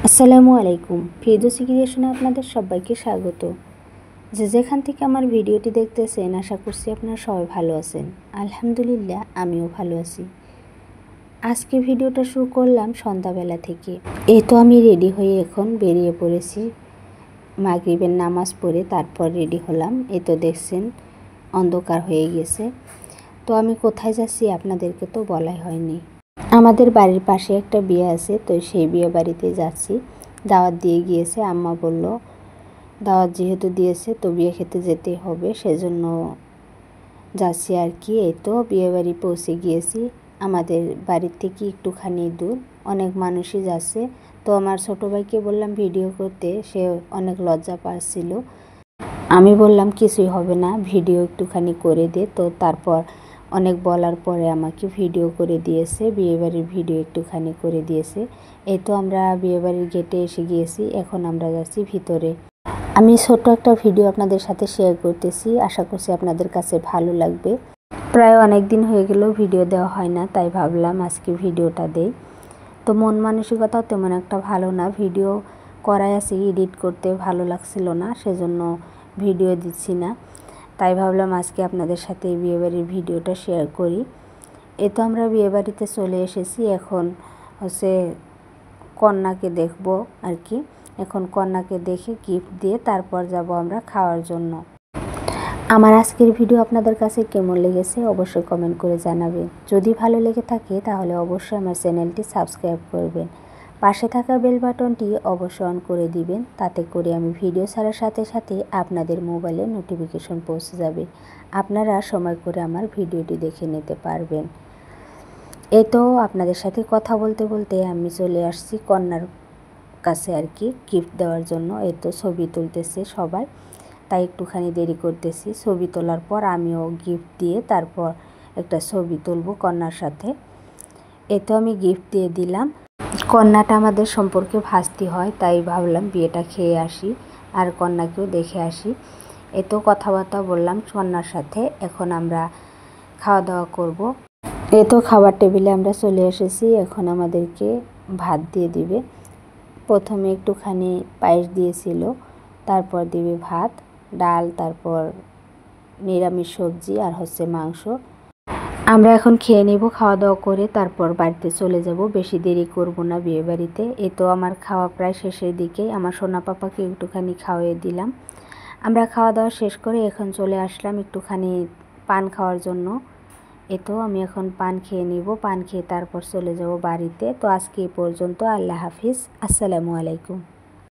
আসসালামু আলাইকুম। ফিরদৌসী ক্রিয়েশনে আপনাদের সবাইকে স্বাগত। যেখান থেকে আমার ভিডিওটি দেখতেছেন আশা করছি আপনারা সবাই ভালো আছেন। আলহামদুলিল্লাহ আমিও ভালো আছি। আজকে ভিডিওটা শুরু করলাম সন্ধ্যাবেলা থেকে। এই তো আমি রেডি হয়ে এখন বেরিয়ে পড়েছি। মাগরিবের নামাজ পড়ে তারপর রেডি হলাম। এই তো দেখছেন অন্ধকার হয়ে গেছে। তো আমি কোথায় যাচ্ছি আপনাদেরকে তো বলাই হয়নি। আমাদের বাড়ির পাশে একটা বিয়ে আছে, তো সেই বিয়ে বাড়িতে যাচ্ছি। দাওয়াত দিয়ে গিয়েছে, আম্মা বলল দাওয়াত যেহেতু দিয়েছে তো বিয়ে খেতে যেতেই হবে, সেজন্য যাচ্ছি আর কি। এই তো বিয়ে বাড়ি পৌঁছে গিয়েছি। আমাদের বাড়ির থেকে একটুখানি দূর, অনেক মানুষই যাচ্ছে। তো আমার ছোটো ভাইকে বললাম ভিডিও করতে, সে অনেক লজ্জা পাচ্ছিল। আমি বললাম কিছুই হবে না, ভিডিও একটুখানি করে দে। তো তারপর অনেক বলার পরে আমাকে ভিডিও করে দিয়েছে, বিয়েবাড়ির ভিডিও একটুখানি করে দিয়েছে। এই তো আমরা বিয়েবাড়ির গেটে এসে গিয়েছি, এখন আমরা যাচ্ছি ভিতরে। আমি ছোট একটা ভিডিও আপনাদের সাথে শেয়ার করতেছি, আশা করছি আপনাদের কাছে ভালো লাগবে। প্রায় অনেক দিন হয়ে গেল ভিডিও দেওয়া হয় না, তাই ভাবলাম আজকে ভিডিওটা দেই। তো মন মানসিকতাও তেমন একটা ভালো না, ভিডিও করাই আছে, এডিট করতে ভালো লাগছিল না, সেজন্য ভিডিও দিচ্ছি না। তাই ভাবলাম আজকে আপনাদের সাথে এই বিয়েবাড়ির ভিডিওটা শেয়ার করি। এই তো আমরা বিয়েবাড়িতে চলে এসেছি, এখন হচ্ছে কন্যাকে দেখব আর কি। এখন কন্যাকে দেখে গিফট দিয়ে তারপর যাব আমরা খাওয়ার জন্য। আমার আজকের ভিডিও আপনাদের কাছে কেমন লেগেছে অবশ্যই কমেন্ট করে জানাবেন। যদি ভালো লেগে থাকে তাহলে অবশ্যই আমার চ্যানেলটি সাবস্ক্রাইব করবেন। পাশে থাকা বেল বাটনটি অবশ্যই অন করে দিবেন, তাতে করে আমি ভিডিও ছাড়ার সাথে সাথে আপনাদের মোবাইলে নোটিফিকেশন পৌঁছে যাবে, আপনারা সময় করে আমার ভিডিওটি দেখে নিতে পারবেন। এই তো আপনাদের সাথে কথা বলতে বলতে আমি চলে আসছি কন্যার কাছে আর কি, গিফট দেওয়ার জন্য। এই তো ছবি তুলতেছে সবাই, তাই একটুখানি দেরি করতেছি। ছবি তোলার পর আমিও গিফট দিয়ে তারপর একটা ছবি তুলবো কন্যার সাথে। এই তো আমি গিফট দিয়ে দিলাম। কন্যাটা আমাদের সম্পর্কে ভাস্তি হয়, তাই ভাবলাম বিয়েটা খেয়ে আসি আর কন্যাকেও দেখে আসি। এই তো কথাবার্তা বললাম কন্যার সাথে, এখন আমরা খাওয়া দাওয়া করব। এই তো খাবার টেবিলে আমরা চলে এসেছি, এখন আমাদেরকে ভাত দিয়ে দিবে। প্রথমে একটুখানি পায়েস দিয়েছিল, তারপর দিবে ভাত, ডাল, তারপর নিরামিষ সবজি আর হচ্ছে মাংস। আমরা এখন খেয়ে নেব, খাওয়া দাওয়া করে তারপর বাড়িতে চলে যাব, বেশি দেরি করব না বিয়ে বাড়িতে। এই তো আমার খাওয়া প্রায় শেষের দিকেই, আমার সোনা পাপাকে একটুখানি খাওয়াই দিলাম। আমরা খাওয়া দাওয়া শেষ করে এখন চলে আসলাম একটুখানি পান খাওয়ার জন্য। এই তো আমি এখন পান খেয়ে নিব, পান খেয়ে তারপর চলে যাব বাড়িতে। তো আজকে এই পর্যন্ত, আল্লাহ হাফিজ, আসসালামু আলাইকুম।